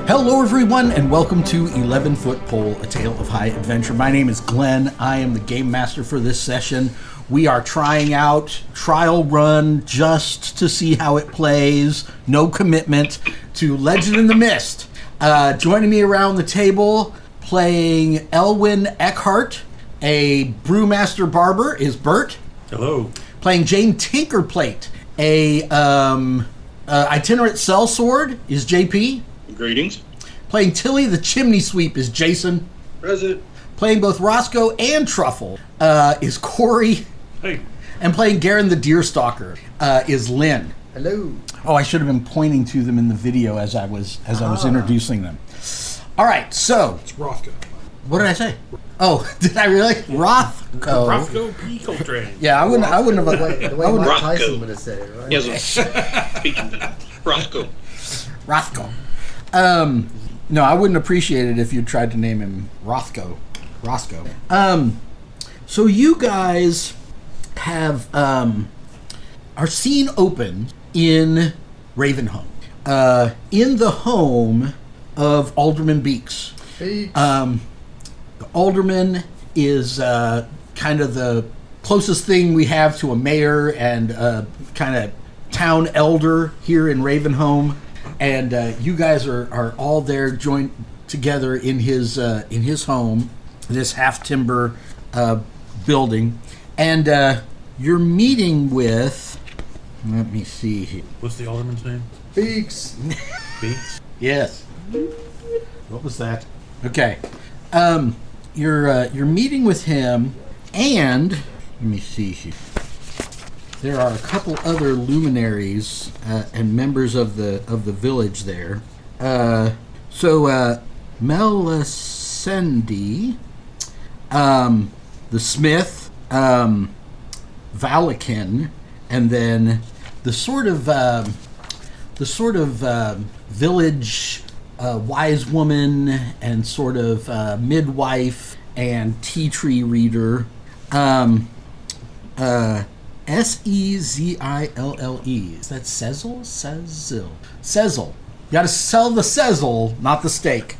Hello everyone and welcome to 11 Foot Pole, A Tale of High Adventure. My name is Glenn. I am the game master for this session. We are trying out trial run just to see how it plays. No commitment to Legend in the Mist. Joining me around the table, playing Elwyn Eckhart, a brewmaster barber, is Bert. Hello. Playing Jane Tinkerplate, a itinerant sellsword, is JP. Greetings. Playing Tilly the Chimney Sweep is Jason. Present. Playing both Roscoe and Truffle is Corey. Hey. And playing Garen the Deerstalker is Lynn. Hello. Oh, I should have been pointing to them in the video as I was introducing them. All right, so It's Rothko. what did I say? Oh, did I really? Rothko. Rothko P. Coltrane. Yeah, I wouldn't have. The way Mike Rocco. Tyson would have said it, right? Yes. Roscoe. Rothko. No, I wouldn't appreciate it if you tried to name him Roscoe. So you guys have our scene open in Ravenhome, in the home of Alderman Beeks. Beeks. The alderman is kind of the closest thing we have to a mayor and kind of town elder here in Ravenhome. And you guys are all there joined together in his home, this half timber building, and you're meeting with. Let me see here. What's the alderman's name? Beeks. Beeks? Yes. What was that? Okay. You're meeting with him, and let me see here. There are a couple other luminaries and members of the village there. So Melisende, the smith, Valakin, and then the sort of village wise woman and sort of midwife and tea tree reader. Sezille. Is that Sezzle? Sezzle. You gotta sell the Sezzle, not the steak.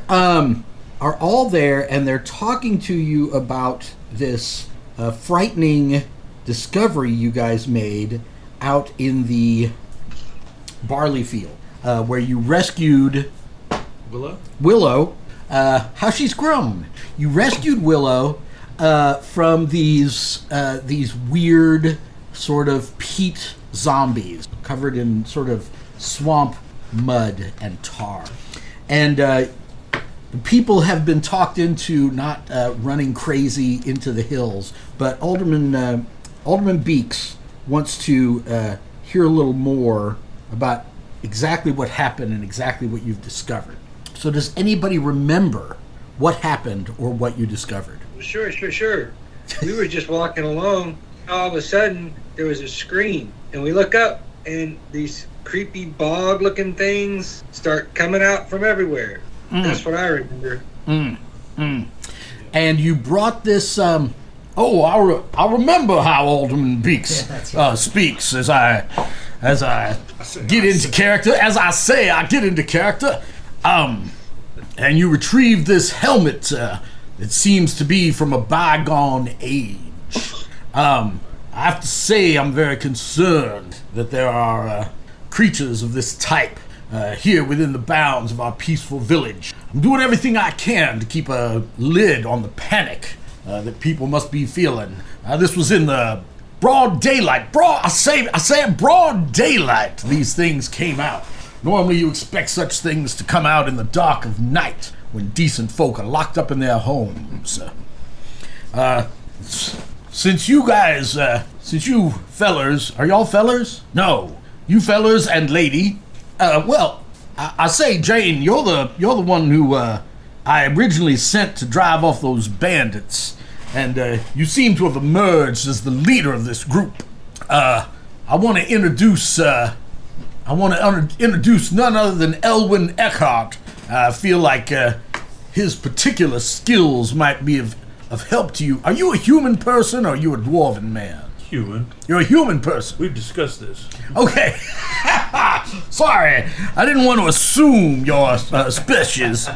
Are all there, and they're talking to you about this frightening discovery you guys made out in the barley field, where you rescued Willow. How she's grown. You rescued Willow from these weird sort of peat zombies covered in sort of swamp mud and tar. And the people have been talked into not running crazy into the hills, but Alderman Beeks wants to hear a little more about exactly what happened and exactly what you've discovered. So does anybody remember what happened or what you discovered? Sure. We were just walking along. All of a sudden, there was a scream, and we look up, and these creepy bog-looking things start coming out from everywhere. That's what I remember. And you brought this. I remember how Alderman Beeks speaks as I get into character. As I say, I get into character. And you retrieved this helmet. It seems to be from a bygone age. I have to say I'm very concerned that there are creatures of this type here within the bounds of our peaceful village. I'm doing everything I can to keep a lid on the panic that people must be feeling. This was in the broad daylight. I say broad daylight these things came out. Normally you expect such things to come out in the dark of night, when decent folk are locked up in their homes. Since you fellers, are y'all fellers? No, you fellers and lady. I say, Jane, you're the one who I originally sent to drive off those bandits, and you seem to have emerged as the leader of this group. I want to introduce none other than Elwyn Eckhart. I feel like his particular skills might be of help to you. Are you a human person or are you a dwarven man? Human. You're a human person. We've discussed this. Okay. Sorry, I didn't want to assume your species,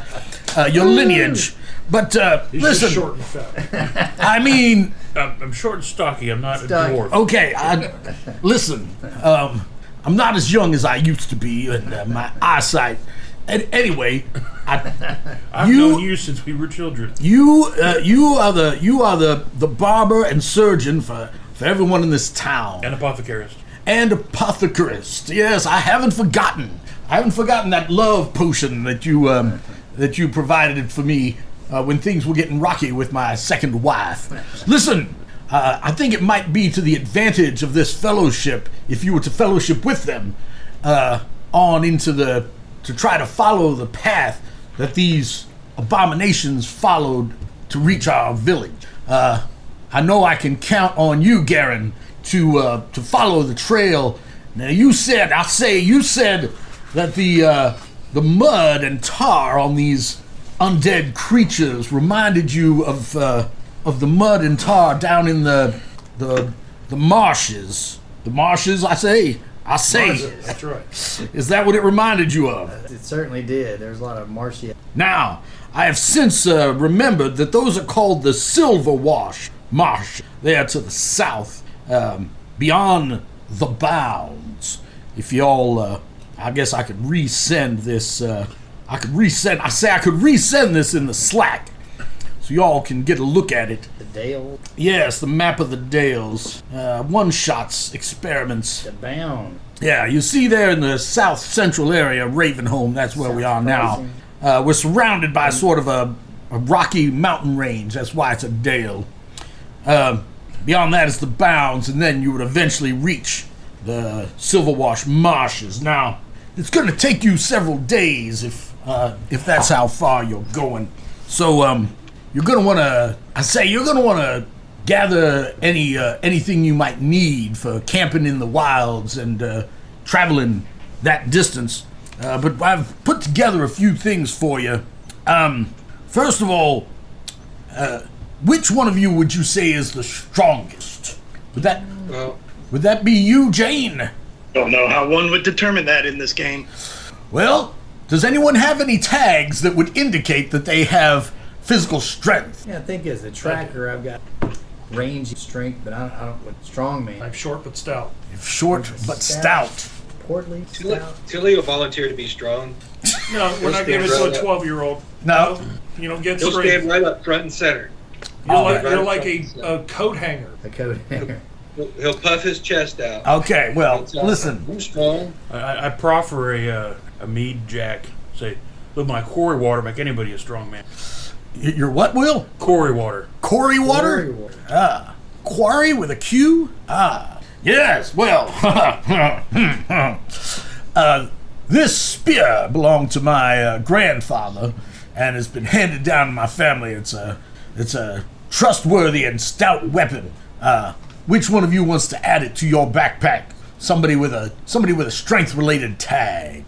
your lineage. But He's listen, just short and fat. I mean, I'm short and stocky. I'm not a Stocky. dwarf. okay, listen, I'm not as young as I used to be, and my eyesight. Anyway, I've known you since we were children. you are the barber and surgeon for everyone in this town. And apothecarist. And apothecarist. Yes, I haven't forgotten. That love potion that you provided for me when things were getting rocky with my second wife. Listen, I think it might be to the advantage of this fellowship if you were to fellowship with them on into to try to follow the path that these abominations followed to reach our village. I know I can count on you, Garen, to follow the trail. Now you said that the mud and tar on these undead creatures reminded you of the mud and tar down in the marshes. The marshes, I say. That's right. Is that what it reminded you of? It certainly did. There's a lot of marshy. Now, I have since remembered that those are called the Silver Marsh. They are to the south, beyond the bounds. If y'all, I guess I could resend this. I could resend this in the Slack, so y'all can get a look at it. The Dale, Yes, the map of the Dales, one-shots, experiments. the Bound. Yeah, you see there in the south central area, Ravenhome. That's where we are now. We're surrounded by sort of a rocky mountain range. That's why it's a dale. Beyond that is the bounds, and then you would eventually reach the Silverwash Marshes. Now, it's going to take you several days if that's how far you're going. So, you're going to want to gather anything you might need for camping in the wilds and traveling that distance. But I've put together a few things for you. First of all, which one of you would you say is the strongest? Would that be you, Jane? Don't know how one would determine that in this game. Well, does anyone have any tags that would indicate that they have physical strength? Yeah, I think as a tracker, I've got range, strength, but I don't. With strong man, I'm short but stout. Short but stout. portly, stout. Tilly will volunteer to be strong. No, we're not giving it to a 12-year-old. No. You don't get He'll stand strength. right up front and center. You're like a coat hanger. A coat hanger. He'll puff his chest out. Okay, well, listen. I'm strong. I proffer a mead jack. Say, look, my quarry water make anybody a strong man. Your what, Will? Quarry water. Quarry water? Quarry water. Ah. Quarry with a Q? Ah. Yes, well. This spear belonged to my grandfather and has been handed down to my family. It's a trustworthy and stout weapon. Which one of you wants to add it to your backpack? Somebody with a strength-related tag.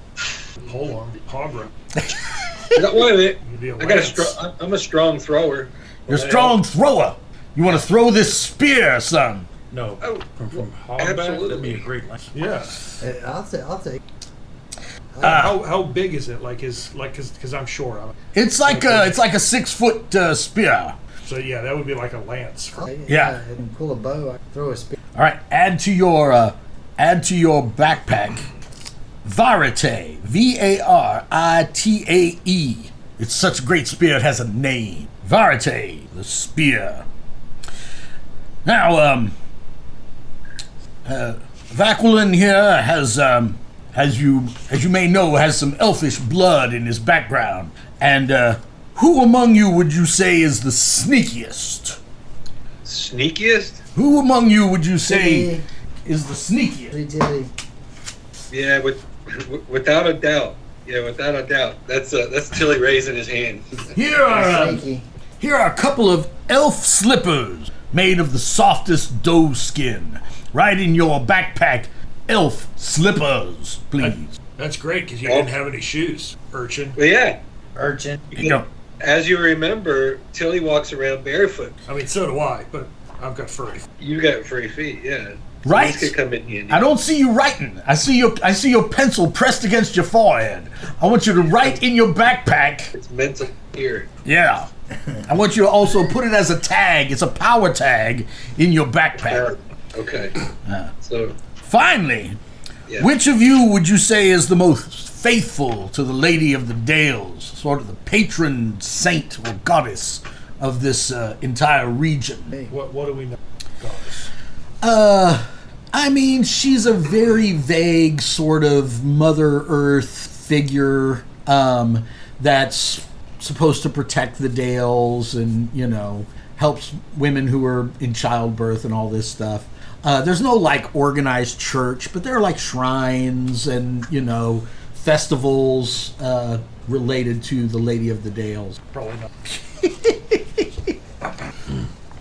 Hold on, Pogra. Wait a minute. I'm a strong thrower. You're a strong thrower. You want to throw this spear, son? No, Oh, from Hogback, absolutely. that'd be a great lance. Yeah. I'll take. How big is it? Because I'm short. It's like a 6-foot spear. So yeah, that would be like a lance. Yeah. And pull a bow. I throw a spear. All right, add to your backpack. Varite, Varitae. It's such a great spear. It has a name. Varite, the spear. Now, Vaquilin here has, as you may know, has some elfish blood in his background. And who among you would you say is the sneakiest? Sneakiest? Who among you would you say Tilly. is the sneakiest? Tilly, Tilly. Yeah, without a doubt. Yeah, without a doubt. That's Tilly raising his hand. Here are Sneaky. here are a couple of elf slippers made of the softest doe skin. Right in your backpack, elf slippers, please. That's great because you didn't have any shoes, urchin. But yeah, Urchin. You know, as you remember, Tilly walks around barefoot. I mean, so do I, but I've got furry. You got free feet, yeah. Right. This could come in handy. I don't see you writing. I see your pencil pressed against your forehead. I want you to write in your backpack. It's mental here. Yeah. I want you to also put it as a tag. It's a power tag in your backpack. Okay. So Finally, yeah. which of you would you say is the most faithful to the Lady of the Dales, sort of the patron saint or goddess of this entire region? What do we know? Goddess. I mean, she's a very vague sort of Mother Earth figure that's supposed to protect the Dales and, helps women who are in childbirth and all this stuff. There's no, organized church, but there are, shrines and, festivals related to the Lady of the Dales. Probably not.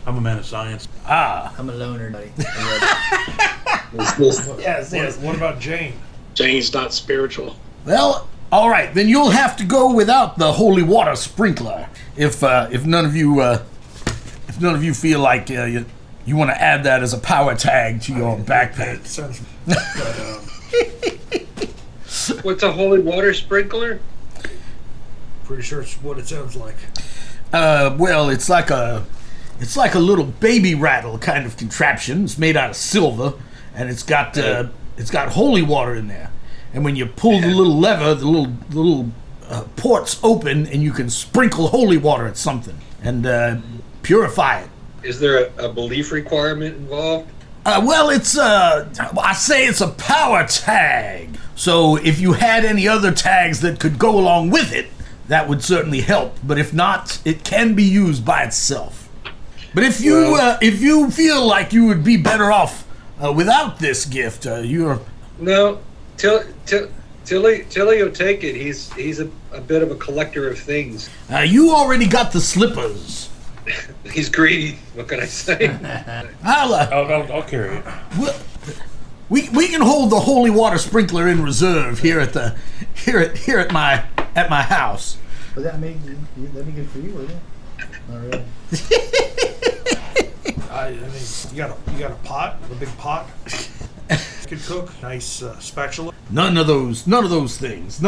I'm a man of science. I'm a loner, buddy. Yes. What about Jane? Jane's not spiritual. Well, all right, then you'll have to go without the holy water sprinkler. If none of you feel like you want to add that as a power tag to your backpack. Sounds. What's a holy water sprinkler? Pretty sure it's what it sounds like. Well, it's like a little baby rattle kind of contraption. It's made out of silver, and it's got holy water in there. And when you pull the little lever, the little ports open, and you can sprinkle holy water at something and purify it. Is there a belief requirement involved? Well, I say it's a power tag. So if you had any other tags that could go along with it, that would certainly help. But if not, it can be used by itself. But if you feel like you would be better off without this gift, you're... No, Tilly will take it. He's a bit of a collector of things. You already got the slippers. He's greedy. What can I say? I'll carry it. We can hold the holy water sprinkler in reserve here at my house. But that'd be good for you, wouldn't it? Not really. I mean, you got a pot, a big pot. Could cook. Nice spatula. None of those things.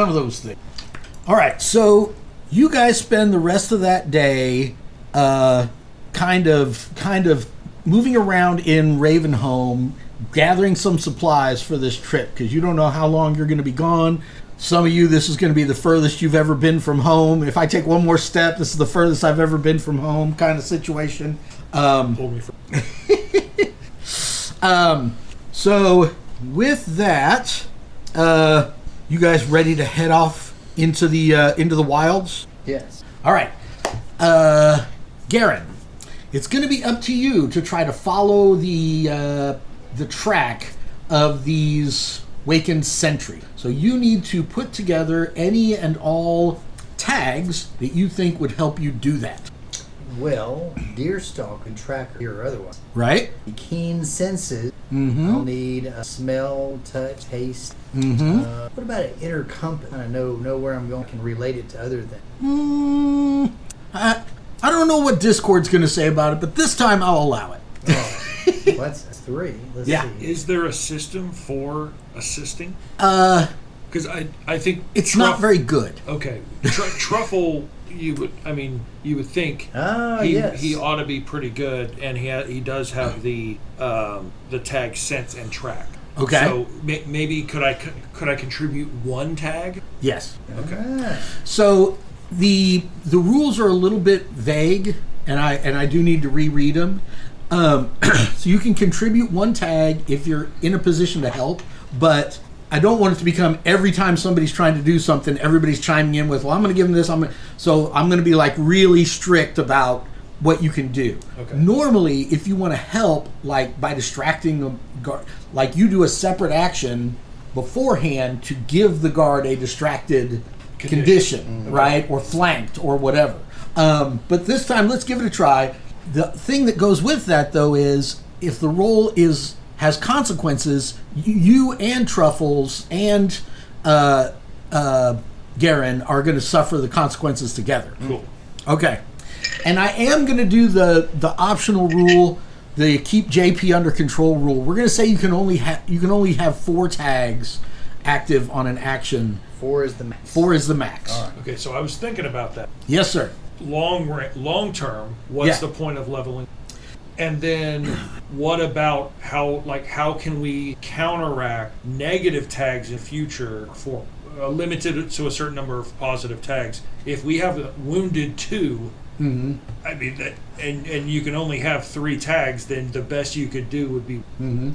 All right, so you guys spend the rest of that day kind of moving around in Ravenhome, gathering some supplies for this trip, because you don't know how long you're going to be gone. Some of you, this is going to be the furthest you've ever been from home. If I take one more step, this is the furthest I've ever been from home kind of situation. Hold me for. So with that, you guys ready to head off into the wilds? Yes. All right. Garen, it's going to be up to you to try to follow the track of these Wakened Sentry. So you need to put together any and all tags that you think would help you do that. Well, Deerstalk and Tracker or otherwise. Right? The keen senses. Mm-hmm. I'll need a smell, touch, taste. Mm-hmm. What about an inner compass? I know where I'm going. Can relate it to other things. I don't know what Discord's going to say about it, but this time I'll allow it. Oh, well, that's 3. Let's Yeah. see. Is there a system for assisting? Because I think It's not very good. Okay, Truffle. You would think yes. he ought to be pretty good, and he does have the tag sense and track. Okay. So maybe could I contribute one tag? Yes. Okay. So the rules are a little bit vague, and I do need to reread them. So you can contribute one tag if you're in a position to help, but I don't want it to become every time somebody's trying to do something, everybody's chiming in with, well, I'm going to give them this. So I'm going to be really strict about what you can do. Okay. Normally, if you want to help, by distracting the guard, you do a separate action beforehand to give the guard a distracted condition, right? Or flanked or whatever. But this time, let's give it a try. The thing that goes with that, though, is if the roll has consequences, you and Truffles and Garen are going to suffer the consequences together. Cool. Okay. And I am going to do the optional rule the keep JP under control rule, we're going to say you can only have 4 tags active on an action. 4 is the max. 4 is the max. All right. Okay, so I was thinking about that. Yes, sir. Long term, what's Yeah. the point of leveling? And then what about how can we counteract negative tags in future for limited to a certain number of positive tags? If we have a wounded 2, Mm-hmm. I mean, and you can only have 3 tags, then the best you could do would be. Mm-hmm.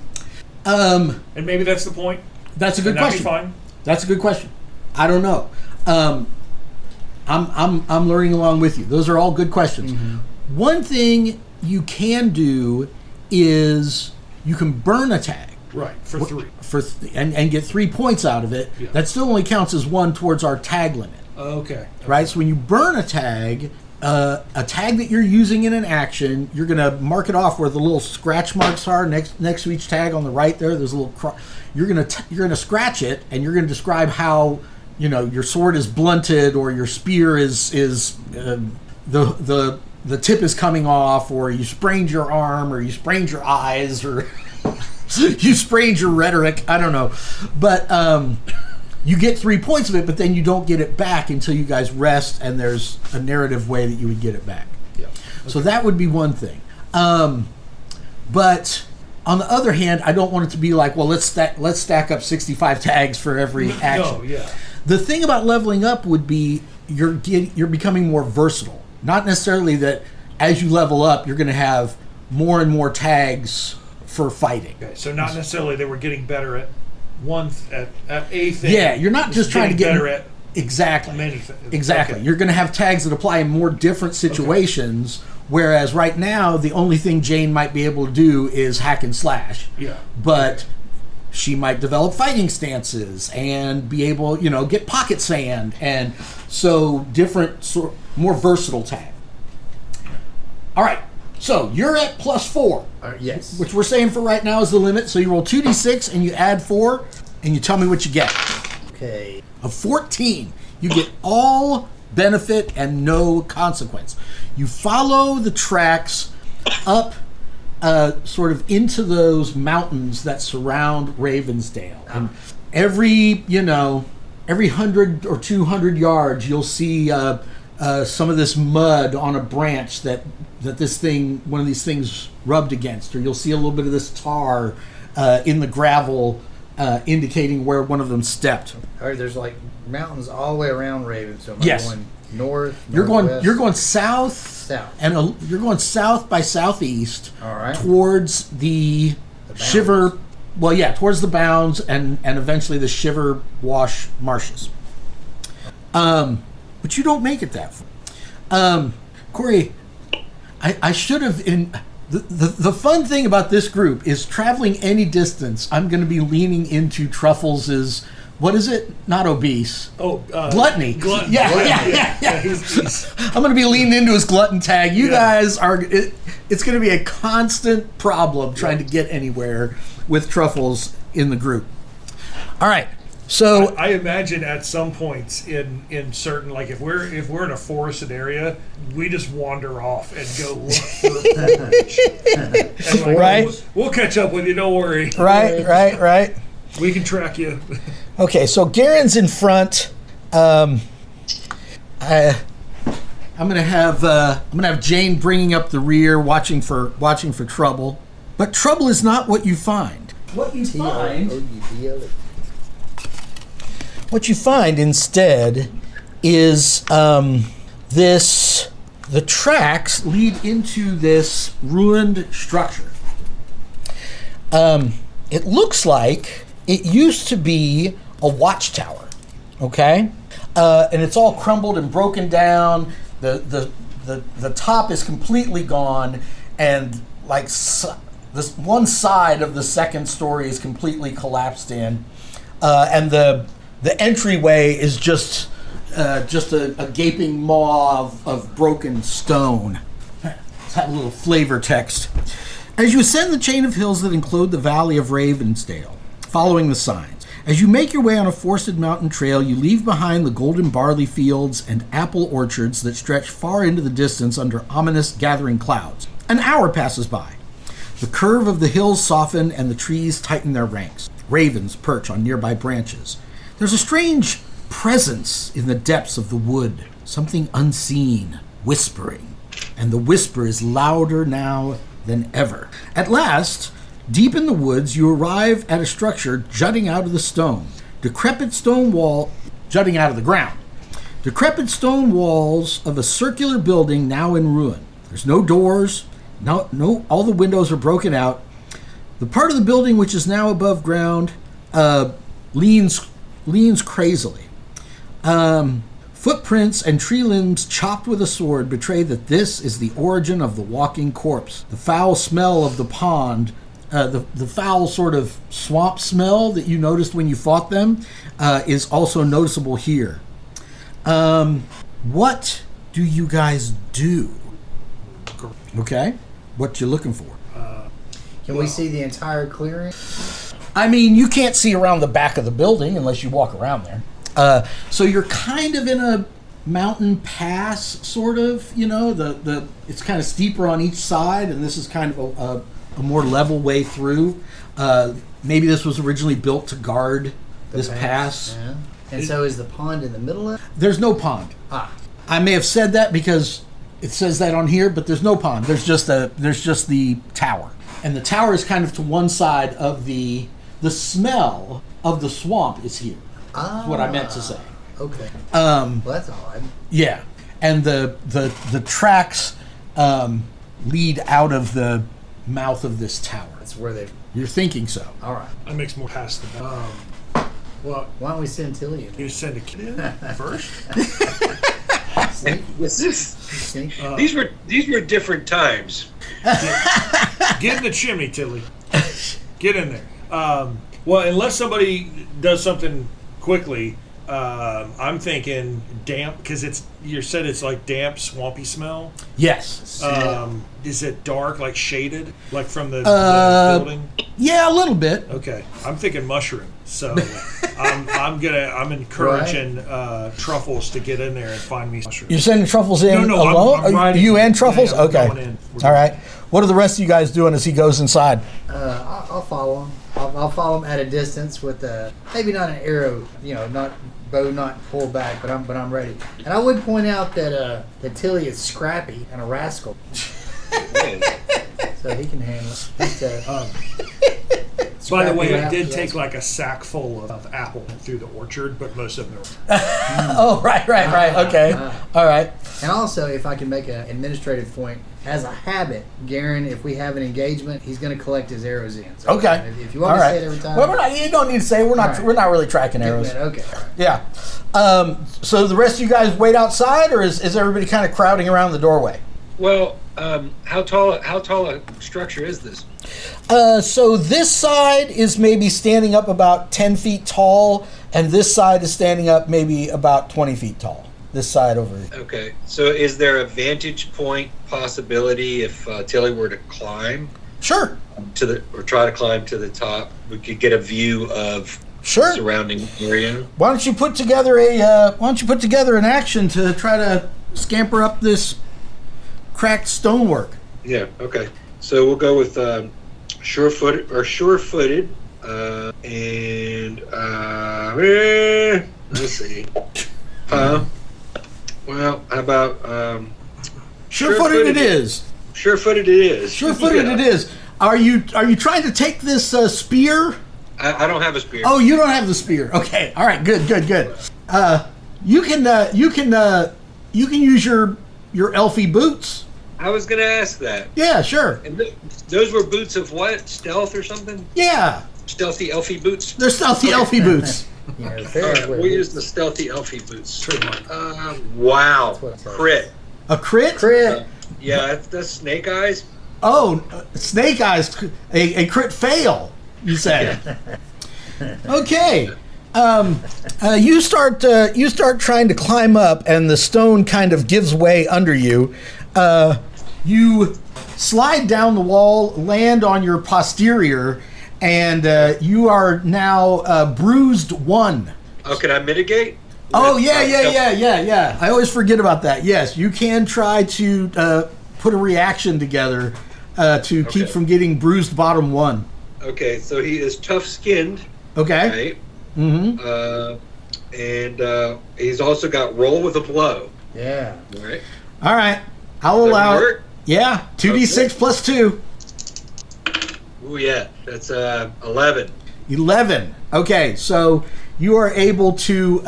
And maybe that's the point. That's a good And that'd question. be fine. That's a good question. I don't know. I'm learning along with you. Those are all good questions. Mm-hmm. One thing you can do is you can burn a tag. Right, for 3. And get 3 points out of it. Yeah. That still only counts as 1 towards our tag limit. Okay. Right? So when you burn a tag that you're using in an action, you're going to mark it off where the little scratch marks are next to each tag on the right there. There's a little you're going to scratch it, and you're going to describe how your sword is blunted, or your spear is the tip is coming off, or you sprained your arm, or you sprained your eyes, or you sprained your rhetoric. I don't know, but you get 3 points of it, but then you don't get it back until you guys rest, and there's a narrative way that you would get it back. Yeah. So that would be one thing. But on the other hand, I don't want it to be like, well, let's stack up 65 tags for every action. No, yeah. The thing about leveling up would be you're becoming more versatile. Not necessarily that as you level up, you're going to have more and more tags for fighting. Okay, so not necessarily that we're getting better at at a thing. Yeah, you're not just trying to get better at exactly many things. Exactly. Okay. You're going to have tags that apply in more different situations. Whereas right now, the only thing Jane might be able to do is hack and slash. Yeah. But she might develop fighting stances and be able, get pocket sand, and so different, more versatile tag. All right. So you're at +4. Yes. Which we're saying for right now is the limit. So you roll 2d6 and you add 4, and you tell me what you get. Okay. A 14. You get all benefit and no consequence. You follow the tracks up sort of into those mountains that surround Ravensdale. And every 100 or 200 yards, you'll see some of this mud on a branch that one of these things rubbed against, or you'll see a little bit of this tar in the gravel indicating where one of them stepped. All right, there's like mountains all the way around Raven. So am I Yes. going north? You're northwest? going south, South. and you're going south by southeast All right. towards the bounds. Shiver. Well, yeah, towards the bounds and eventually the Shiver Wash marshes. But you don't make it that far. Corey, I should have the fun thing about this group is traveling any distance. I'm going to be leaning into Truffles' what is it? Not obese. Oh, Gluttony. Glutton. Yeah. He's I'm going to be leaning into his glutton tag. You guys are. It's going to be a constant problem trying to get anywhere with Truffles in the group. All right. So I imagine at some points in certain, like if we're in a forested area, we just wander off and go look for forage. And Right. We'll catch up with you. Don't worry. right. We can track you. Okay, so Garen's in front. I'm gonna have Jane bringing up the rear, watching for trouble. But trouble is not what you find. What you find instead is the tracks lead into this ruined structure. It looks like it used to be a watchtower, okay? And it's all crumbled and broken down. The top is completely gone, and like this one side of the second story is completely collapsed in, and the entryway is just a gaping maw of broken stone. Let's have a little flavor text. As you ascend the chain of hills that enclose the valley of Ravensdale, following the signs, as you make your way on a forested mountain trail, you leave behind the golden barley fields and apple orchards that stretch far into the distance under ominous gathering clouds. An hour passes by. The curve of the hills soften and the trees tighten their ranks. Ravens perch on nearby branches. There's a strange presence in the depths of the wood, something unseen, whispering, and the whisper is louder now than ever. At last, deep in the woods, you arrive at a structure jutting out of the stone. Decrepit stone wall jutting out of the ground. Decrepit stone walls of a circular building now in ruin. There's no doors, no, all the windows are broken out. The part of the building which is now above ground leans crazily. Footprints and tree limbs chopped with a sword betray that this is the origin of the walking corpse. The foul smell of the pond, the foul sort of swamp smell that you noticed when you fought them, is also noticeable here. What do you guys do? Okay, what you looking for? Can we see the entire clearing? I mean, you can't see around the back of the building unless you walk around there. So you're kind of in a mountain pass, sort of. You know, the it's kind of steeper on each side, and this is kind of a more level way through. Maybe this was originally built to guard this pass. Yeah. And so is the pond in the middle of it? There's no pond. I may have said that because it says that on here, but there's no pond. There's just the tower, and the tower is kind of to one side of the smell of the swamp is here. Is what I meant to say. Okay. Well, that's odd. Yeah, and the tracks lead out of the mouth of this tower. That's where they. You're thinking so. All right. That makes more past the well, why don't we send Tilly in? you send a kid in first. These were different times. Get in the chimney, Tilly. Get in there. Well, unless somebody does something quickly, I'm thinking damp because you said it's like damp, swampy smell. Yes. Is it dark, like shaded, like from the building? Yeah, a little bit. Okay, I'm thinking mushroom. So I'm encouraging Truffles to get in there and find me mushrooms. You're sending Truffles in No, alone? I'm riding. You and Truffles? Yeah, I'm okay. going in. All right. What are the rest of you guys doing as he goes inside? I'll follow him. I'll follow him at a distance with maybe not an arrow, not bow, not pulled back, but I'm ready. And I would point out that Tilly is scrappy and a rascal, so he can handle it. By the way, I did take like a sack full of apple through the orchard, but most of them are. Oh, right. Okay. All right. And also, if I can make an administrative point, as a habit, Garen, if we have an engagement, he's going to collect his arrows in. So Okay. If you want to say it every time. Well, you don't need to say it. We're not. Right. We're not really tracking arrows. Okay. All right. Yeah. So the rest of you guys wait outside, or is everybody kind of crowding around the doorway? Well, how tall a structure is this? So this side is maybe standing up about 10 feet tall, and this side is standing up maybe about 20 feet tall. This side over here. Okay. So is there a vantage point possibility if Tilly were to climb Sure. or try to climb to the top? We could get a view of Sure. the surrounding area. Why don't you put together an action to try to scamper up this cracked stonework? Yeah. Okay. So we'll go with sure-footed, and let's see. Well, how about Sure-footed it is. Sure-footed it is. Sure-footed it is. Are you trying to take this spear? I don't have a spear. Oh, you don't have the spear. Okay. All right. Good. You can use your elfy boots. I was going to ask that. Yeah. Sure. And those were boots of what? Stealth or something? Yeah. Stealthy elfy boots? They're stealthy elfy boots. Yeah, All right, we'll use the stealthy elfy boots. Wow. Crit. A crit? Crit. Yeah, that's snake eyes. Oh, snake eyes. A crit fail. You said. Okay. You start trying to climb up, and the stone kind of gives way under you. You slide down the wall, land on your posterior, and you are now bruised 1. Oh, can I mitigate? Oh, yeah. I always forget about that. Yes, you can try to put a reaction together to keep from getting bruised bottom 1. Okay, so he is tough-skinned. Okay. Right? Mm-hmm. And he's also got roll with a blow. Yeah. All right. All right. I'll Does that allow it. work? Yeah. 2d6 plus 2. Ooh, yeah. That's 11. 11. Okay, so you are able to,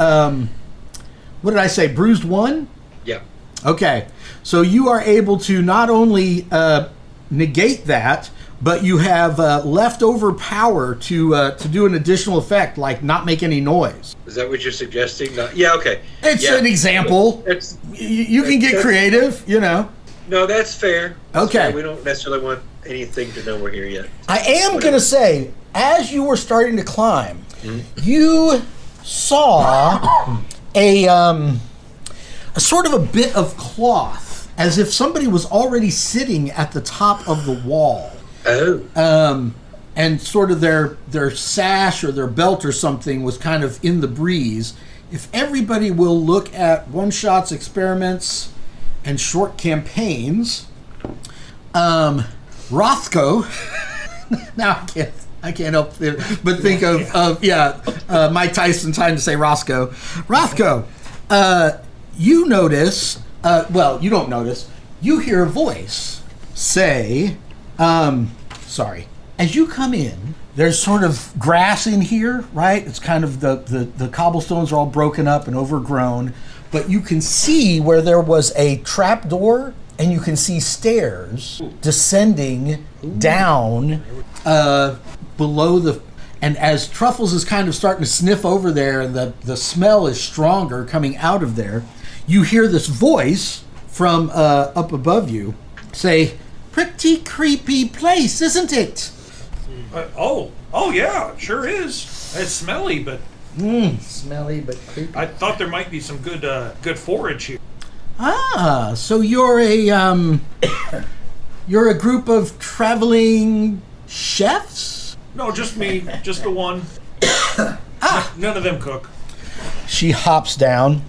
what did I say, bruised 1? Yeah. Okay, so you are able to not only negate that, but you have leftover power to do an additional effect, like not make any noise. Is that what you're suggesting? No. Yeah, okay. It's Yeah. an example. It's, You can get creative, you know. no, that's fair. That's Okay. fair. We don't necessarily want anything to know we're here yet. I am going to say, as you were starting to climb, you saw a sort of a bit of cloth, as if somebody was already sitting at the top of the wall. Oh. And sort of their sash or their belt or something was kind of in the breeze. If everybody will look at one-shots, experiments, and short campaigns, Rothko. Now I can't help but think of Mike Tyson trying to say Roscoe. Rothko, you notice. Well, you don't notice. You hear a voice say, sorry. As you come in, there's sort of grass in here, right? It's kind of the cobblestones are all broken up and overgrown, but you can see where there was a trap door, and you can see stairs descending down below the. And as Truffles is kind of starting to sniff over there, and the smell is stronger coming out of there, you hear this voice from up above you say, "Pretty creepy place, isn't it?" Oh yeah, it sure is. It's smelly, but Smelly but creepy. I thought there might be some good forage here. Ah, so you're a you're a group of traveling chefs? No, just me, just the one. None of them cook. She hops down.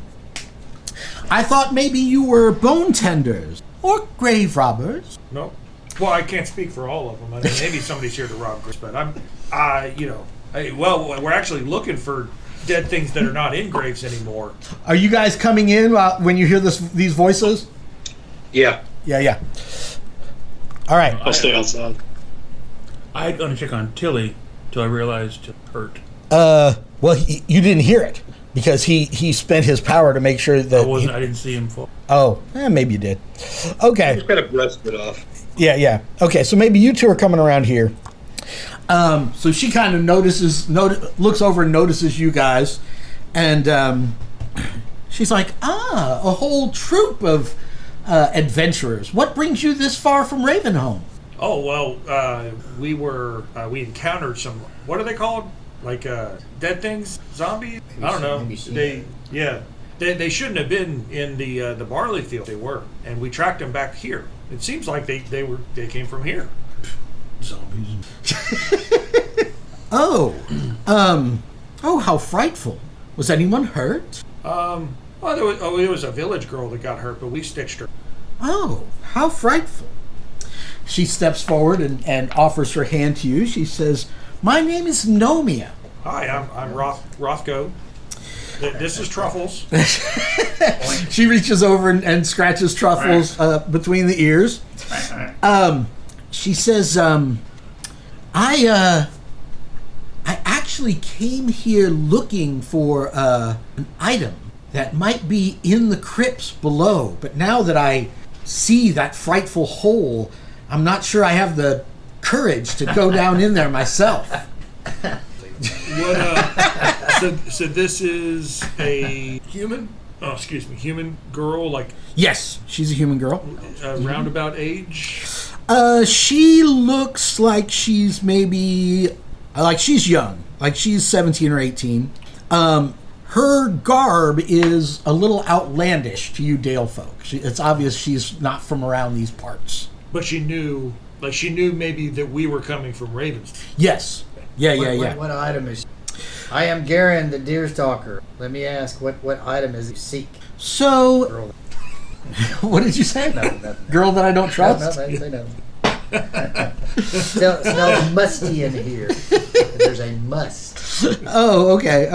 I thought maybe you were bone tenders or grave robbers. No. Well, I can't speak for all of them. I mean, maybe somebody's here to rob graves, but we're actually looking for dead things that are not in graves anymore. Are you guys coming in when you hear these voices? Yeah. Yeah. All right. I'll stay outside. I had gone to check on Tilly till I realized it hurt. Well, you didn't hear it because he spent his power to make sure that. I didn't see him fall. Oh, maybe you did. Okay. Just got a breast bit off. Yeah. Okay, so maybe you two are coming around here. So she kind of looks over and notices you guys, and she's like, a whole troop of adventurers. What brings you this far from Ravenhome? Oh well, we encountered some. What are they called? Like dead things, zombies? I don't know. They shouldn't have been in the barley field. They were, and we tracked them back here. It seems like they came from here. Zombies. Oh, how frightful! Was anyone hurt? Well, there was a village girl that got hurt, but we stitched her. Oh, how frightful! She steps forward and offers her hand to you. She says, "My name is Nomia." Hi, I'm Rothko. This is Truffles. She reaches over and scratches Truffles between the ears. She says, I actually came here looking for an item that might be in the crypts below, but now that I see that frightful hole, I'm not sure I have the courage to go down in there myself. So this is a human? Oh, excuse me, human girl, like Yes, she's a human girl. Roundabout age. She looks like she's maybe she's young, like she's 17 or 18. Her garb is a little outlandish to you Dale folk. It's obvious she's not from around these parts. But she knew maybe that we were coming from Ravens. Yes. Yeah. What item is? I am Garen, the Deerstalker. Let me ask, what item is you seek? So, Girl. what did you say? No, nothing. Girl that I don't trust? No, say no. Smells musty in here. There's a must. Oh, okay.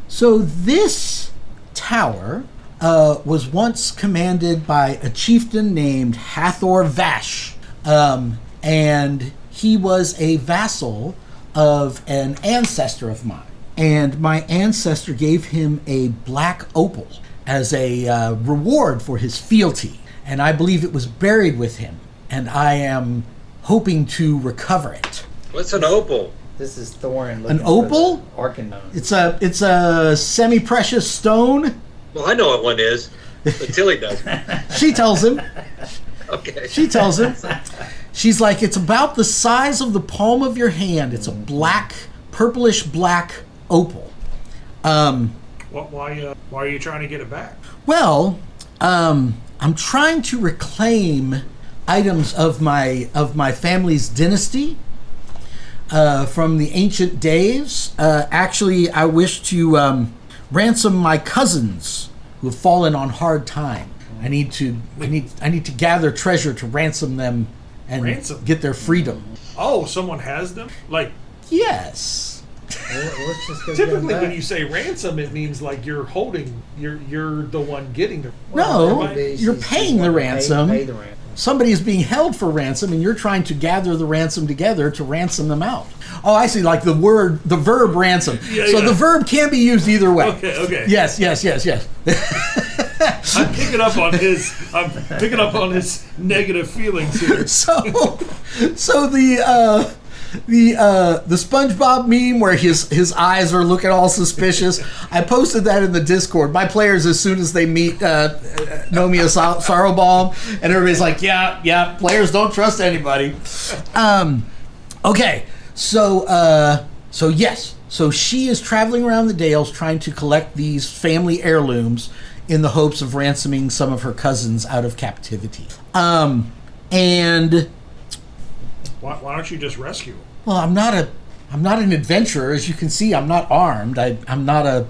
So this tower was once commanded by a chieftain named Hathor Vash, and he was a vassal of an ancestor of mine. And my ancestor gave him a black opal as a reward for his fealty. And I believe it was buried with him. And I am hoping to recover it. What's an opal? This is Thorin. An opal? Arcanine. It's a semi-precious stone. Well, I know what one is, but Tilly does. She tells him. Okay. She tells him. She's like, it's about the size of the palm of your hand. It's a black, purplish black opal. Why are you trying to get it back? Well, I'm trying to reclaim items of my family's dynasty from the ancient days. Actually, I wish to ransom my cousins who have fallen on hard time. I need to gather treasure to ransom them and get their freedom. Oh, someone has them? Like, yes. Let's just go typically get when you say ransom, it means like you're the one getting the. No, Maybe you're she's paying the wanting to ransom. Pay the ransom. Somebody is being held for ransom, and you're trying to gather the ransom together to ransom them out. Oh, I see. Like the verb ransom. Yeah, so yeah. the verb can be used either way. Okay. Yes. I'm picking up on his negative feelings here. So the SpongeBob meme where his eyes are looking all suspicious. I posted that in the Discord. My players, as soon as they meet Nomia Sorrowbalm, and everybody's like, yeah, players don't trust anybody. Okay, so yes, so she is traveling around the Dales trying to collect these family heirlooms in the hopes of ransoming some of her cousins out of captivity. And Why don't you just rescue him? well, I'm not an adventurer, as you can see. I'm not armed. I'm not I'm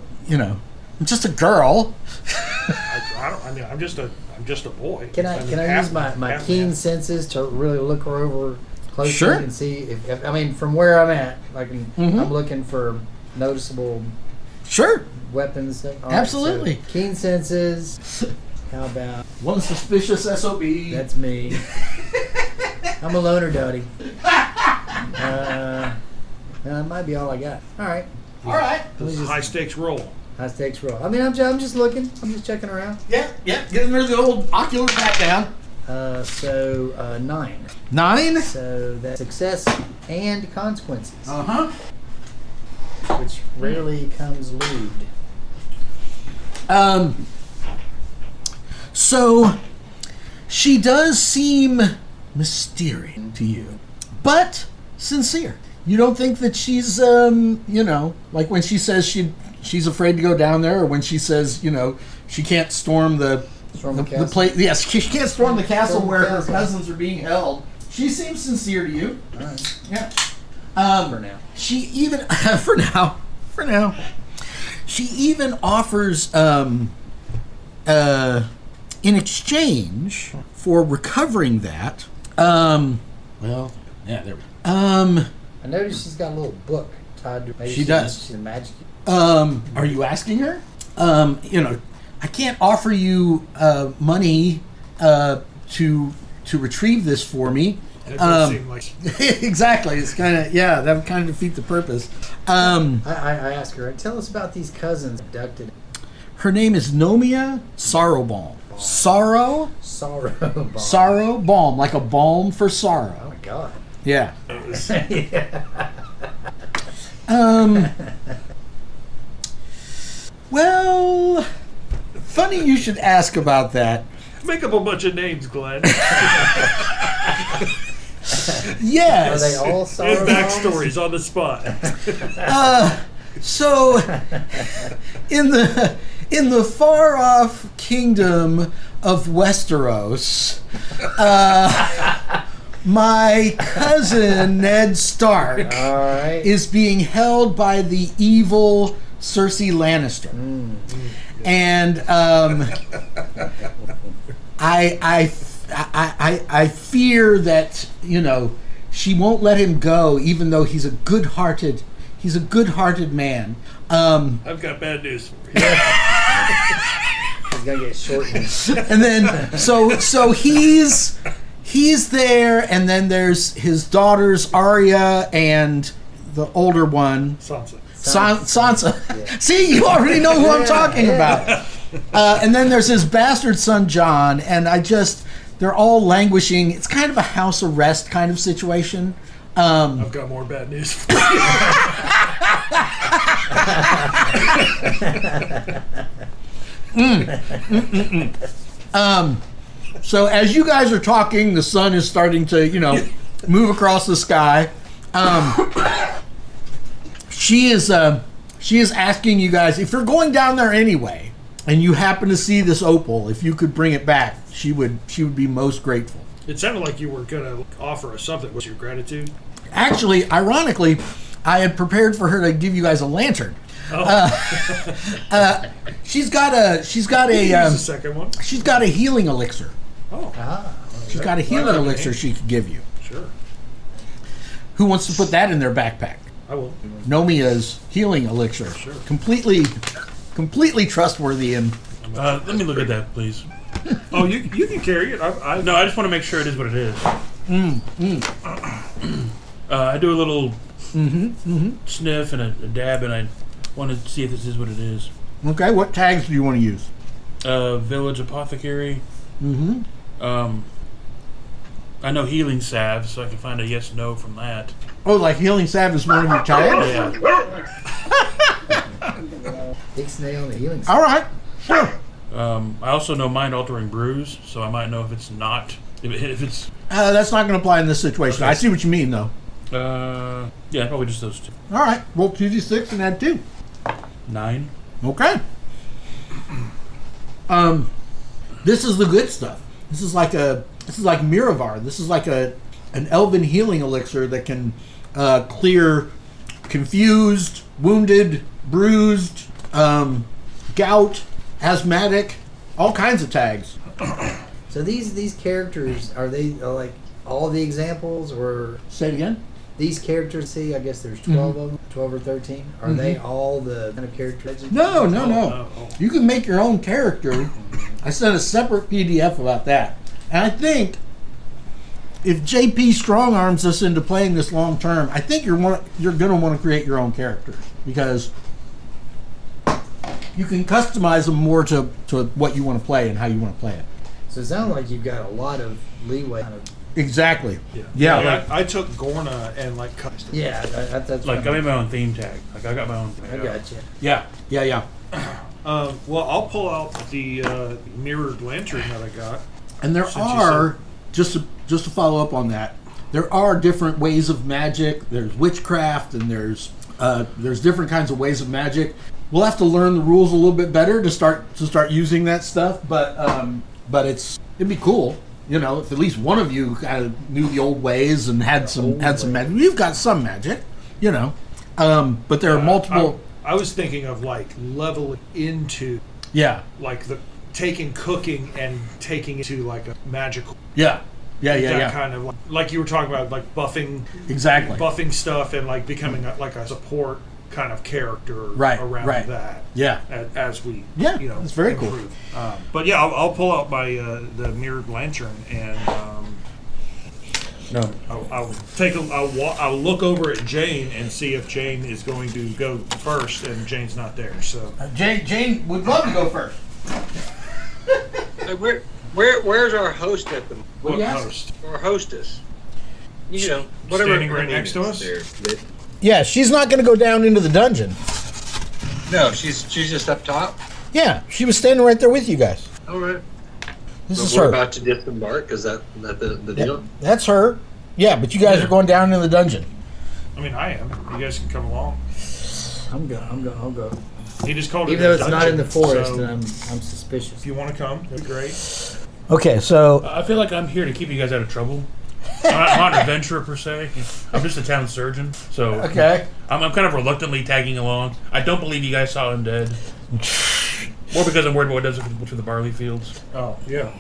just a girl. I'm just a boy. Can I use my keen senses to really look her over closely Sure. and see if I mean from where I'm at, Mm-hmm. I'm looking for noticeable Sure. weapons. All right, Absolutely. so keen senses. How about One suspicious SOB. that's me? I'm a loner, Dottie. That might be all I got. All right. All right. This is a high stakes roll. High stakes roll. I mean, I'm just looking. I'm just checking around. Yeah. Getting rid of the old ocular pat down. So 9. 9. So that's success and consequences, Uh-huh. which rarely comes lewd. So she does seem mysterious to you, but sincere. You don't think that she's, like when she says she's afraid to go down there, or when she says, she can't storm the castle. place. Yes, she can't storm the castle Storm the where castle. her cousins are being held. She seems sincere to you. All right. Yeah. For now. She even for now, she even offers in exchange for recovering that. Well, yeah, there we go. I noticed she's got a little book tied to. Maybe She does. She's a magic. Are you asking her? I can't offer you money to retrieve this for me. It does seem like Exactly. It's kind of that would kind of defeat the purpose. I asked her. Tell us about these cousins abducted. Her name is Nomia Sorrowbalm. Sorrow balm, like a balm for Oh sorrow. my god. Yeah. Well, funny you should ask about that. make up a bunch of names, Glenn. Yes. Are they all And sorrow backstories on the spot. So, in the far off kingdom of Westeros, my cousin Ned Stark All right. is being held by the evil Cersei Lannister, and I fear that, she won't let him go, even though he's a good-hearted man. I've got bad news for you. He's gonna get shortened. And then so he's there, and then there's his daughters Arya and the older one Sansa. Sansa. Yeah. See, you already know who I'm talking about. And then there's his bastard son John, and they're all languishing. It's kind of a house arrest kind of situation. I've got more bad news for you. So as you guys are talking, the sun is starting to, move across the sky. She is asking you guys, if you're going down there anyway, and you happen to see this opal, if you could bring it back, she would be most grateful. It sounded like you were going to offer us something. What's your gratitude? Actually, ironically, I had prepared for her to give you guys a lantern. Oh. She's got a Use the second one. she's got a healing elixir. Oh, She's got a healing elixir she could give you. sure. Who wants to put that in their backpack? I will. Nomia's healing elixir. Sure. Completely trustworthy and Let me look at that, please. Oh, you can carry it. No, I just want to make sure it is what it is. I do a little sniff and a dab, and I want to see if this is what it is. okay. What tags do you want to use? Village apothecary. I know healing salve, so I can find a yes no from that. Oh, like healing salve is one of your tags? Yeah. Ixnay on the healing. All right, sure. I also know mind altering brews, so I might know if it's not. If it's. That's not going to apply in this situation. Okay. I see what you mean, though. Yeah, probably just those two. All right, roll 2d6 and add 2. 9. Okay. This is the good stuff. This is like Miravar. This is like an elven healing elixir that can clear confused, wounded, bruised, gout, asthmatic, all kinds of tags. So these characters, are they like all the examples, or Say it again. these characters? See, I guess there's 12 of them, 12 or 13. Are they all the kind of characters? No. Oh. You can make your own character. I sent a separate PDF about that. And I think if JP strong arms us into playing this long term, I think you're going to want to create your own characters, because you can customize them more to what you want to play and how you want to play it. So it sounds like you've got a lot of leeway. Kind of, Exactly. Yeah. Yeah. I took Gorna and custom. yeah, that's Like, I made my own theme tag. Like, I got my own. I got you. Yeah. Well, I'll pull out the mirrored lantern that I got. And there Since you are, just to follow up on that, there are different ways of magic. There's witchcraft, and there's different kinds of ways of magic. We'll have to learn the rules a little bit better to start using that stuff. But it'd be cool, if at least one of you kind of knew the old ways and had some magic. You've got some magic, but there are multiple. I was thinking of leveling into the taking cooking and taking it to a magical. Yeah. Kind of like you were talking about, buffing. Exactly. Buffing stuff and becoming a support kind of character around that. Yeah. As we that's very improve. But yeah, I'll pull out my the mirrored lantern and No. I'll look over at Jane and see if Jane is going to go first, and Jane's not there. So Jane would love to go first. Where's our host at the what yes. host? or hostess? Whatever. Standing her right name next to is us? there. Yeah, she's not going to go down into the dungeon. No, she's just up top. Yeah, she was standing right there with you guys. All right. This So is we're her. about to disembark. Is that the deal? That's her. Yeah, but you guys are going down into the dungeon. I mean, I am. You guys can come along. I'll go. He just called it. Even though a it's not dungeon, in the forest, so and I'm suspicious. if you want to come, that'd be great. Okay, so I feel like I'm here to keep you guys out of trouble. I'm not an adventurer per se. I'm just a town surgeon, so okay. I'm kind of reluctantly tagging along. I don't believe you guys saw him dead. More because I'm worried about what it does between the barley fields. Oh, yeah.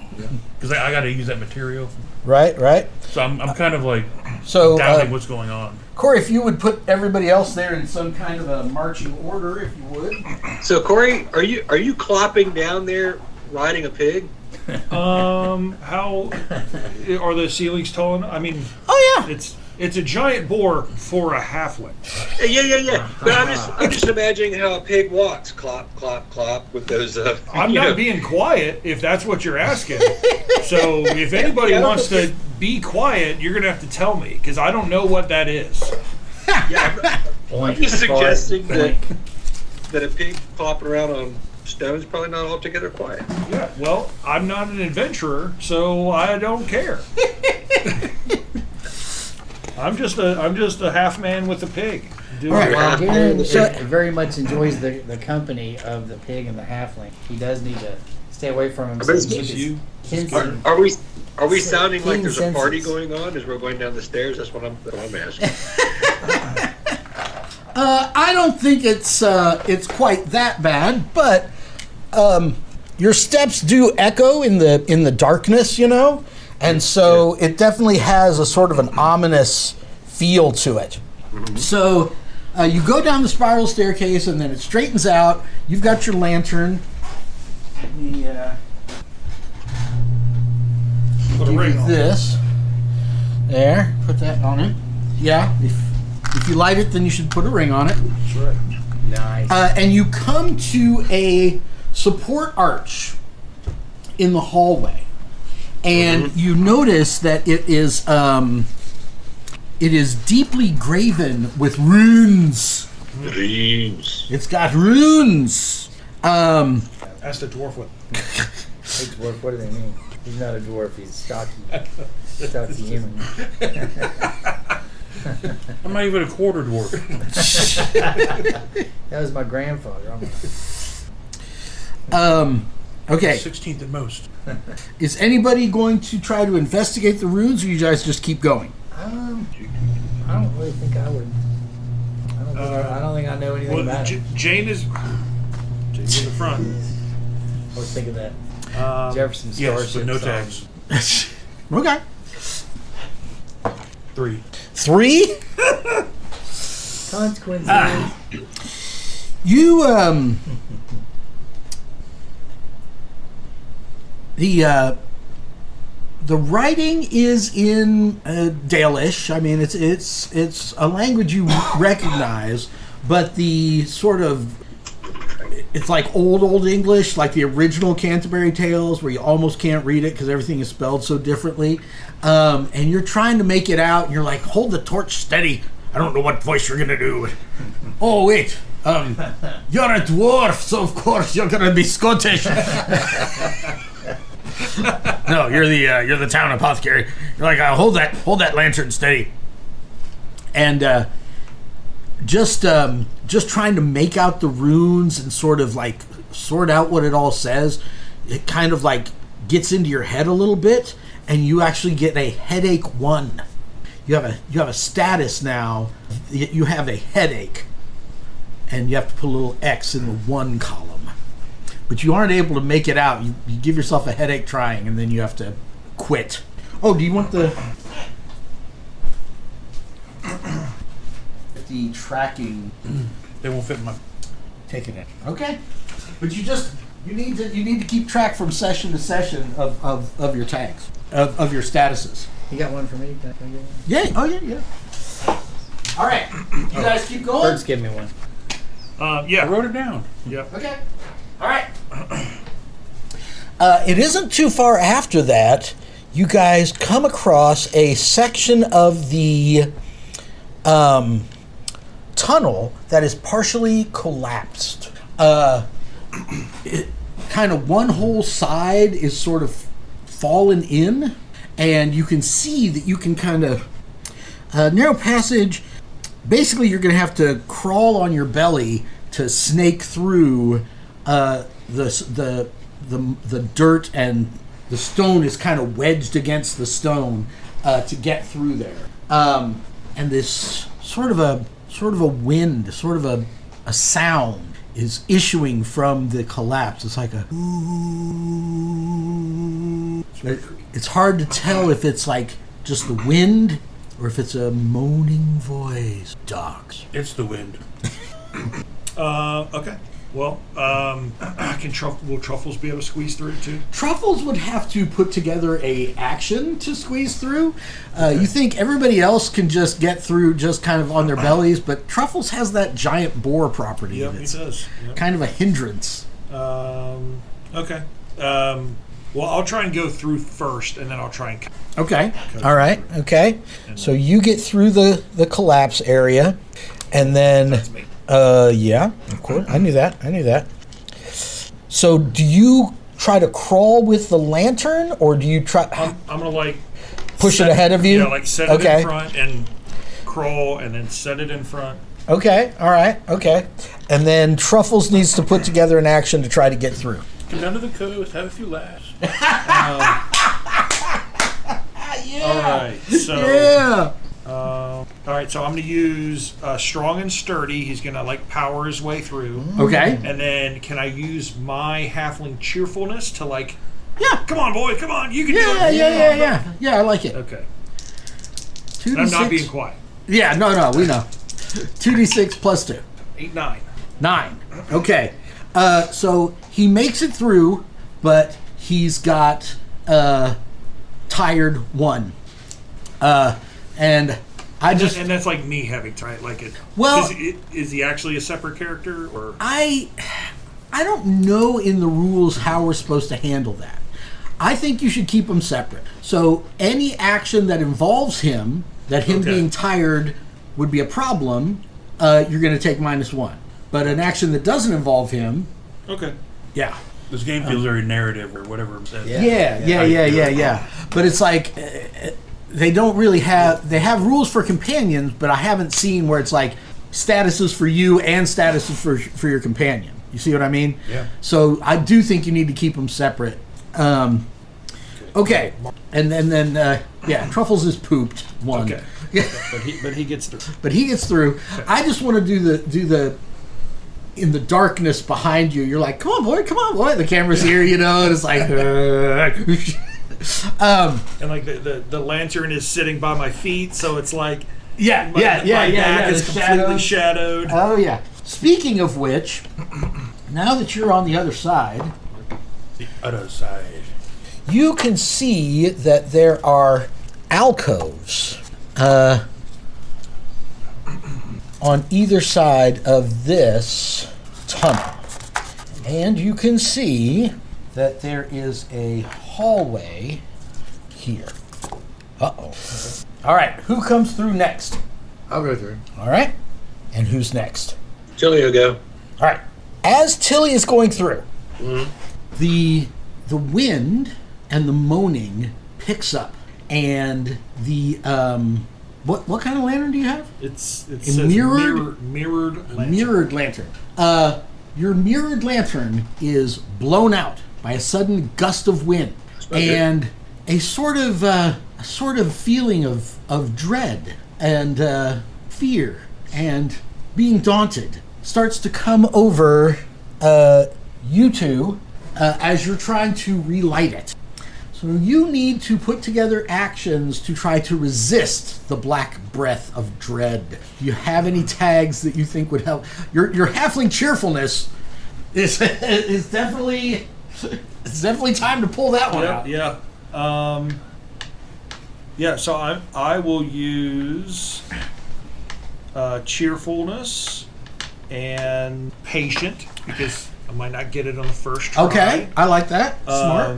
Because I got to use that material. Right. So I'm kind of like So, doubting what's going on. Corey, if you would put everybody else there in some kind of a marching order, if you would. So Corey, are you clopping down there riding a pig? How are the ceilings tall enough? I mean, Oh yeah. It's a giant boar for a halfling. Yeah. But I'm just imagining how a pig walks, clop, clop, clop, with those. I'm not being quiet if that's what you're asking. So if anybody wants to be quiet, you're gonna have to tell me because I don't know what that is. Yeah, I'm just suggesting that a pig flopping around on stone is probably not altogether quiet. Yeah. Well, I'm not an adventurer, so I don't care. I'm just a half man with a pig. All right. Well, Garen So- very much enjoys the company of the pig and the halfling. He does need to stay away from him. bet So it's he just keeps you. Kinson- Are we sounding like Keen there's a party senses. going on as we're going down the stairs? That's what I'm asking. I don't think it's quite that bad, but your steps do echo in the darkness, you know, and so it definitely has a sort of an ominous feel to it. So you go down the spiral staircase, and then it straightens out. You've got your lantern. Let me Put a give ring you on. this. There, put that on it. Yeah, if you light it, then you should put a ring on it. That's right. Nice. And you come to a support arch in the hallway, and you notice that it is deeply graven with runes. Dreams. It's got runes. Ask the dwarf what. Hey, dwarf, what do they mean? He's not a dwarf. He's stocky human. I'm not even a quarter dwarf. That was my grandfather. Okay. 16th at most. Is anybody going to try to investigate the runes, or you guys just keep going? I don't really think I would. I don't think I know anything Well, about it. Jane's in the front. I was thinking that Jefferson Yes, Starship but no song. tags. Okay. 3. 3? Consequences. You the writing is in Dalish. I mean, it's a language you recognize, but the sort of it's like old English, like the original Canterbury Tales, where you almost can't read it because everything is spelled so differently. And you're trying to make it out, and you're like, "Hold the torch steady. I don't know what voice you're gonna do." Oh wait, you're a dwarf, so of course you're gonna be Scottish. No, you're the town apothecary. You're like, hold that lantern steady. And just trying to make out the runes and sort of like sort out what it all says. It kind of like gets into your head a little bit, and you actually get a headache 1. You have a status now. You have a headache, and you have to put a little X in the 1 column. But you aren't able to make it out. You give yourself a headache trying, and then you have to quit. Oh, do you want the tracking? They won't fit in my. Taking it. Okay. But you need to keep track from session to session of your tags, of your statuses. You got one for me? Can I get one? Yeah. Oh yeah. All right. You guys keep going. Birds give me one. I Yeah. wrote it down. Yep. Okay. All right. It isn't too far after that, you guys come across a section of the tunnel that is partially collapsed. Kind of one whole side is sort of fallen in, and you can see that you can kind of narrow passage. Basically, you're going to have to crawl on your belly to snake through the dirt, and the stone is kind of wedged against the stone to get through there. And this sort of a wind, sort of a sound is issuing from the collapse. It's like a. It's hard to tell if it's like just the wind or if it's a moaning voice. Dogs. It's the wind. Okay. Well, will Truffles be able to squeeze through it too? Truffles would have to put together a action to squeeze through. You think everybody else can just get through just kind of on their bellies, but Truffles has that giant bore property. Yep, It's he does. Yep. kind of a hindrance. Okay. Well, I'll try and go through first, and then I'll try and. Okay. All right. Okay. So you get through the collapse area, and then. That's me. Yeah, of course. I knew that. So do you try to crawl with the lantern, or do you try... I'm going to, like... push it ahead of you? Yeah, like set it in front and crawl, and then set it in front. Okay, all right, okay. And then Truffles needs to put together an action to try to get through. Come down to the coast, have a few laughs. Yeah. All right, so... Yeah. All right, so I'm going to use Strong and Sturdy. He's going to, like, power his way through. Okay. And then can I use my Halfling Cheerfulness to, like... Yeah. Come on, boy, come on, you can do it. Yeah. Yeah, I like it. Okay. 2d6. I'm not being quiet. Yeah, no, we know. 2d6 plus 2. 8, 9. 9. Okay. So he makes it through, but he's got tired 1. And I just... And that's like me having tried, like it... Well... Is he actually a separate character, or... I don't know in the rules how we're supposed to handle that. I think you should keep them separate. So any action that involves him, that him being tired would be a problem, you're going to take -1. But an action that doesn't involve him... Okay. Yeah. This game feels very narrative or whatever it says. Yeah. But it's like... they don't really have... They have rules for companions, but I haven't seen where it's like statuses for you and statuses for your companion. You see what I mean? Yeah. So I do think you need to keep them separate. Okay. And then Truffles is pooped 1. Okay. but he gets through. But he gets through. Okay. I just want to do the in the darkness behind you. You're like, come on, boy. The camera's here, and it's like... and like the lantern is sitting by my feet, so it's like my back is completely shadowed. Oh yeah. Speaking of which, now that you're on the other side, you can see that there are alcoves on either side of this tunnel, and you can see that there is a hallway here. Uh-oh. All right, who comes through next? I'll go through. All right, and who's next? Tilly will go. All right. As Tilly is going through, Mm-hmm. the wind and the moaning picks up, and the what kind of lantern do you have? It A says mirrored lantern. Mirrored lantern. Your mirrored lantern is blown out by a sudden gust of wind, and a sort of feeling of dread and fear and being daunted starts to come over you two as you're trying to relight it. So you need to put together actions to try to resist the black breath of dread. Do you have any tags that you think would help? Your halfling cheerfulness is definitely... It's definitely time to pull that one out. Yeah. So I will use cheerfulness and patient, because I might not get it on the first try. Okay, I like that. Smart.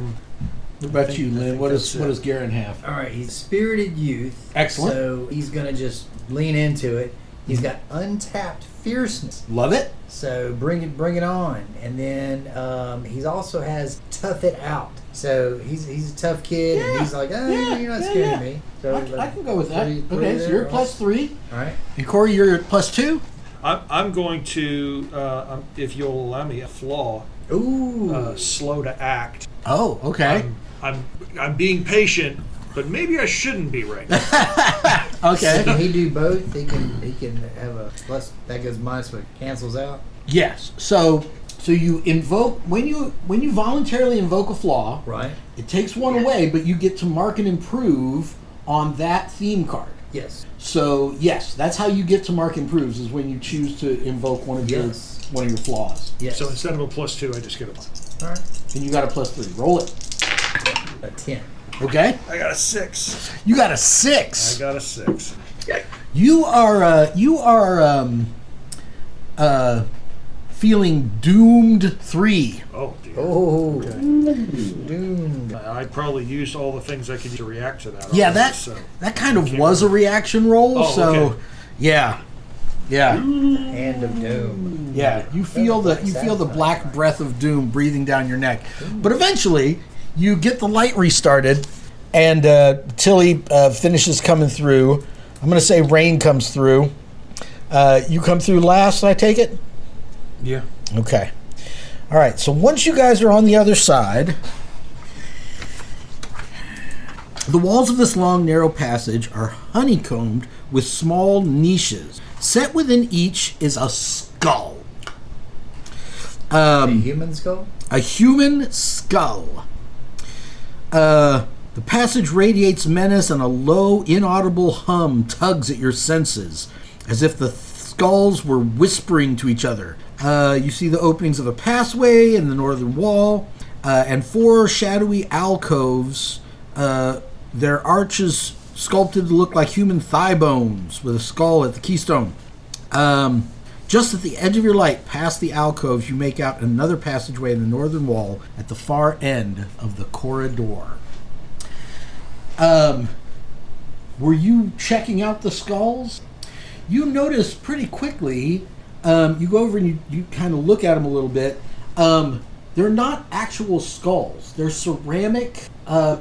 What about I you, think Lynn? What that's does Garen have? All right, he's spirited youth. Excellent. So he's gonna just lean into it. He's got untapped fierceness. Love it. So bring it on. And then he also has tough it out. So he's a tough kid, and he's like, you're not scaring me. So I can go with that. three Okay, so there, you're right? +3. All right. And Corey, you're at +2. I'm going to, if you'll allow me, a flaw. Ooh. Slow to act. Oh, okay. I'm being patient, but maybe I shouldn't be right now. Okay. Can he do both? He can have a plus that goes minus what cancels out. Yes. So you invoke when you voluntarily invoke a flaw. Right. It takes one away, but you get to mark and improve on that theme card. Yes. So yes, that's how you get to mark improves is when you choose to invoke one of your flaws. Yes. So instead of a +2, I just get a 1. All right. And you got a +3. Roll it. A 10. Okay. I got a 6. You got a 6. I got a 6. You are feeling doomed 3. Oh, dear. Oh. Okay. Doomed. I probably used all the things I could use to react to that. Yeah, already, that kind of was a reaction roll. Oh, so okay. yeah. Hand of doom. Yeah, you feel the black breath of doom breathing down your neck. But eventually, you get the light restarted, and Tilly finishes coming through. I'm going to say Rain comes through. You come through last, I take it? Yeah. Okay. All right, so once you guys are on the other side, the walls of this long, narrow passage are honeycombed with small niches. Set within each is a skull. A human skull? A human skull. The passage radiates menace, and a low, inaudible hum tugs at your senses, as if the skulls were whispering to each other. You see the openings of a passageway in the northern wall, and 4 shadowy alcoves. Their arches sculpted to look like human thigh bones, with a skull at the keystone. Just at the edge of your light, past the alcoves, you make out another passageway in the northern wall at the far end of the corridor. Were you checking out the skulls? You notice pretty quickly, you go over and you kind of look at them a little bit. They're not actual skulls. They're ceramic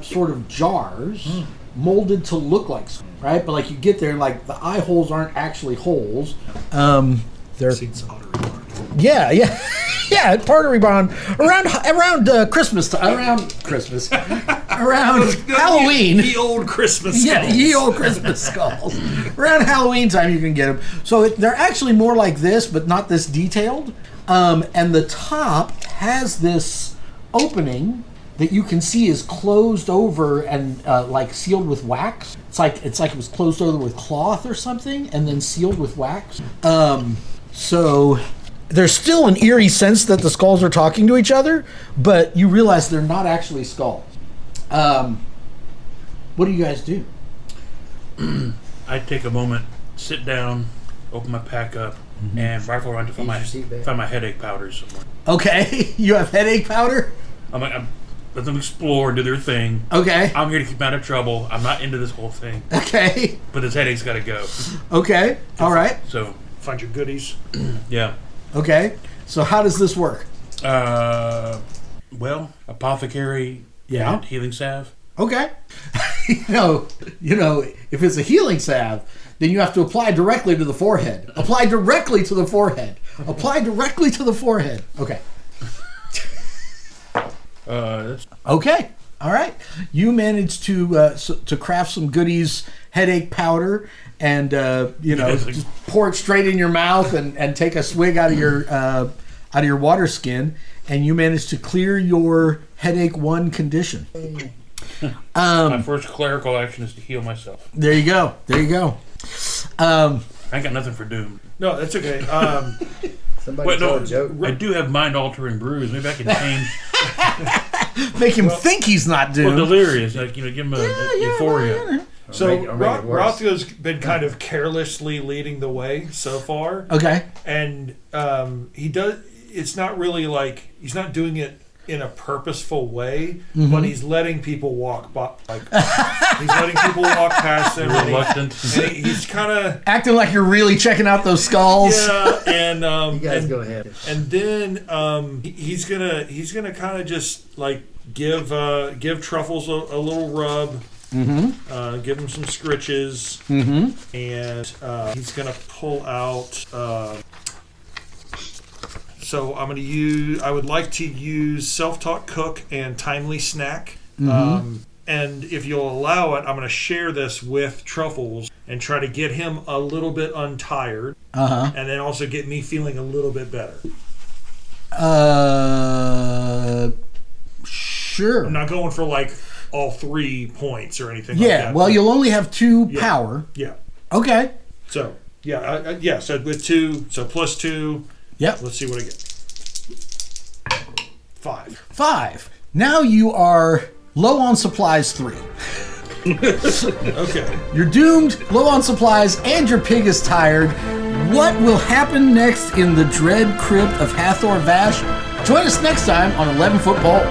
sort of jars molded to look like skulls, right? But like you get there and like the eye holes aren't actually holes. They're yeah, Pottery Barn around Christmas around Halloween. The old Christmas skulls. Yeah, ye old Christmas skulls. Around Halloween time, you can get them. So they're actually more like this, but not this detailed. And the top has this opening that you can see is closed over and like sealed with wax. It's like it was closed over with cloth or something, and then sealed with wax. So there's still an eerie sense that the skulls are talking to each other, but you realize they're not actually skulls. What do you guys do? I take a moment, sit down, open my pack up, and rifle around to find my headache powders somewhere. Okay, you have headache powder? Let them explore and do their thing. Okay. I'm here to keep them out of trouble. I'm not into this whole thing. Okay. But this headache's got to go. Okay. All right. So Find your goodies. Yeah. Okay. So how does this work? Well, apothecary. Yeah. And healing salve. Okay. you know, if it's a healing salve, then you have to apply directly to the forehead. Apply directly to the forehead. Apply directly to the forehead. Okay. Okay. All right. You managed to craft some goodies, headache powder, and just pour it straight in your mouth and take a swig out of your water skin, and you managed to clear your headache 1 condition. My first clerical action is to heal myself. There you go. I ain't got nothing for Doom. No, that's okay. Somebody tell a joke. I do have mind-altering brews. Maybe I can change. Make him think he's not doomed. Well, delirious. Like, give him a euphoria. So make it worse. Rothko's been kind of carelessly leading the way so far. Okay. And he does. It's not really like he's not doing it in a purposeful way, but he's letting people walk by. Like he's letting people walk past him. Reluctant. He's kind of acting like you're really checking out those skulls. Yeah, and you guys go ahead. And then he's gonna kind of just like give Truffles a little rub. Give him some scritches, and he's gonna pull out. So I'm gonna use. I would like to use self-taught cook and timely snack. And if you'll allow it, I'm going to share this with Truffles and try to get him a little bit untired. Uh-huh. And then also get me feeling a little bit better. Sure. I'm not going for like all 3 points or anything like Yeah, that. well, you'll only have 2 power. Yeah. Okay. So, so with 2, so plus 2. Yep. Let's see what I get. 5. 5. Now you are low on supplies 3. Okay. You're doomed, low on supplies, and your pig is tired. What will happen next in the dread crypt of Hathor Vash? Join us next time on 11 Foot Pole.